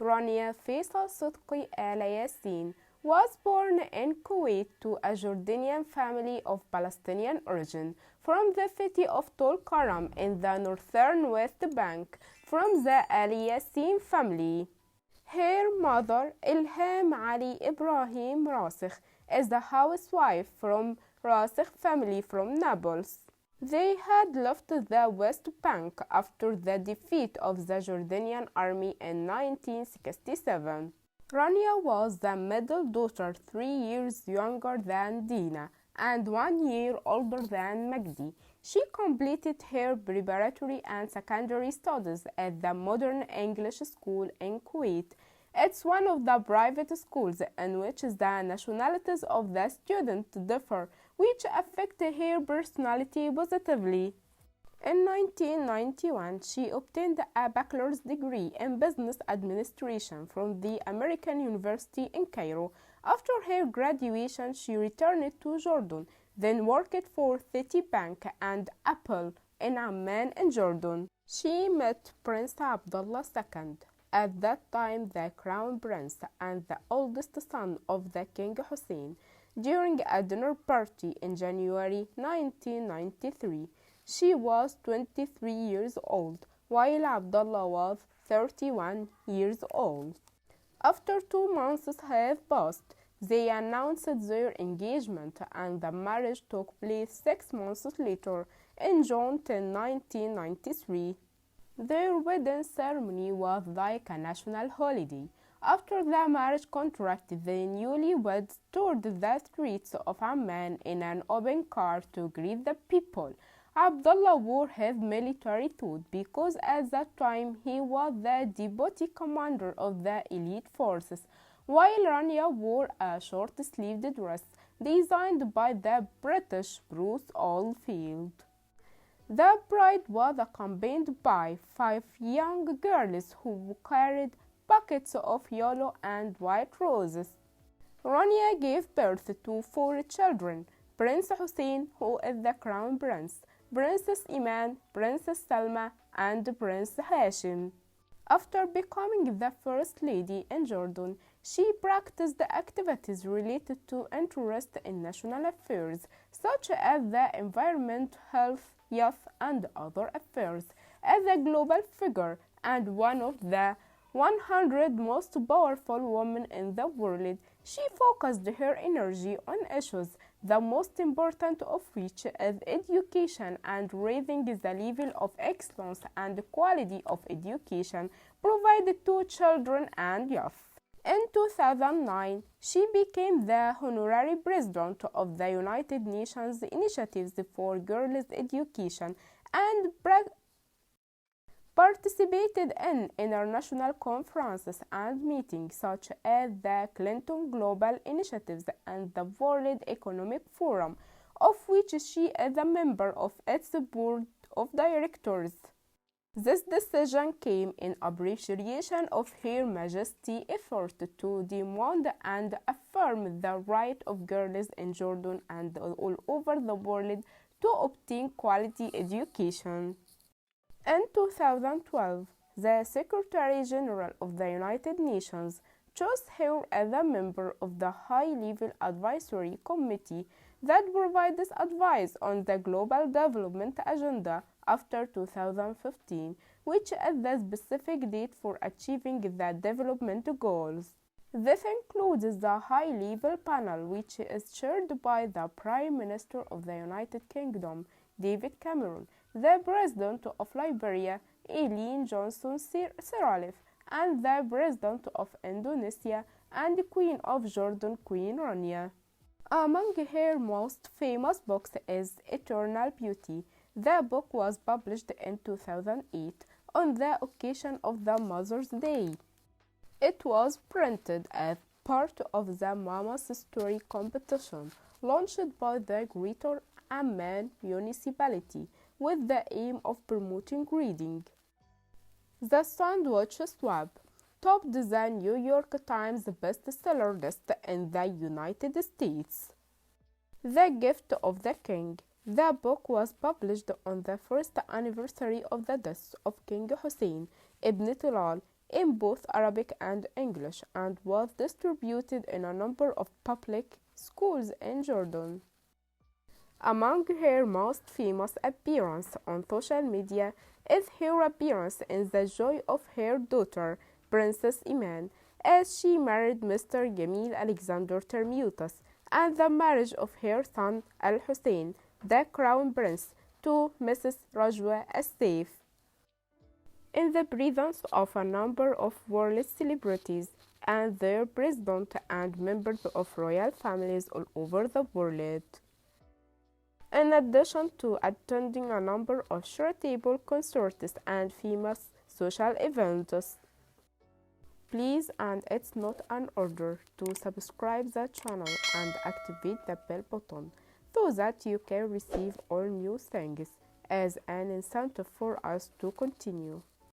Rania Faisal Sidqi Al Yassin was born in Kuwait to a Jordanian family of Palestinian origin from the city of Tulkarm in the northern West Bank from the Al Yassin family. Her mother, Ilham Ali Ibrahim Rasikh, is a housewife from Rasikh family from Naples. They had left the West Bank after the defeat of the Jordanian army in 1967. Rania was the middle daughter, 3 years younger than Dina and 1 year older than Magdi. She completed her preparatory and secondary studies at the Modern English School in Kuwait. It's one of the private schools in which the nationalities of the students differ, which affect her personality positively. In 1991, she obtained a bachelor's degree in business administration from the American University in Cairo. After her graduation, she returned to Jordan, then worked for Citibank and Apple in Amman in Jordan. She met Prince Abdullah II, at that time the crown prince and the oldest son of the King Hussein, during a dinner party in January 1993. She was 23 years old, while Abdullah was 31 years old. After 2 months had passed, they announced their engagement, and the marriage took place 6 months later, in June 10, 1993. Their wedding ceremony was like a national holiday. After the marriage contract, the newlyweds toured the streets of Amman in an open car to greet the people. Abdullah wore his military suit because at that time he was the deputy commander of the elite forces, while Rania wore a short-sleeved dress designed by the British Bruce Oldfield. The bride was accompanied by 5 young girls who carried buckets of yellow and white roses. Rania gave birth to 4 children: Prince Hussein, who is the crown prince, Princess Iman, Princess Salma, and Prince Hashem. After becoming the first lady in Jordan, she practiced activities related to interest in national affairs, such as the environment, health, youth, and other affairs. As a global figure and one of the 100 most powerful women in the world, she focused her energy on issues, the most important of which is education and raising the level of excellence and quality of education provided to children and youth. In 2009, she became the honorary president of the United Nations Initiatives for Girls' Education and participated in international conferences and meetings such as the Clinton Global Initiatives and the World Economic Forum, of which she is a member of its board of directors. This decision came in appreciation of Her Majesty's effort to demand and affirm the right of girls in Jordan and all over the world to obtain quality education. In 2012, the Secretary General of the United Nations chose her as a member of the High-Level Advisory Committee that provides advice on the Global Development Agenda after 2015, which is the specific date for achieving the development goals. This includes the high-level panel, which is chaired by the Prime Minister of the United Kingdom, David Cameron, the President of Liberia, Ellen Johnson Sirleaf, and the President of Indonesia and Queen of Jordan, Queen Rania. Among her most famous books is Eternal Beauty. The book was published in 2008 on the occasion of the Mother's Day. It was printed as part of the Mama's Story competition launched by the Greater Amman municipality with the aim of promoting reading. The Sandwich Swap topped the New York Times bestseller list in the United States. The Gift of the King. The book was published on the first anniversary of the death of King Hussein ibn Talal in both Arabic and English and was distributed in a number of public schools in Jordan. Among her most famous appearances on social media is her appearance in the joy of her daughter, Princess Iman, as she married Mr. Jamil Alexander Termutus, and the marriage of her son Al-Hussein, the crown prince, to Mrs. Rajwa as-Saif. In the presence of a number of world celebrities and their president and members of royal families all over the world. In addition to attending a number of charitable concerts and famous social events. Please, and it's not an order, to subscribe the channel and activate the bell button so that you can receive all new things as an incentive for us to continue.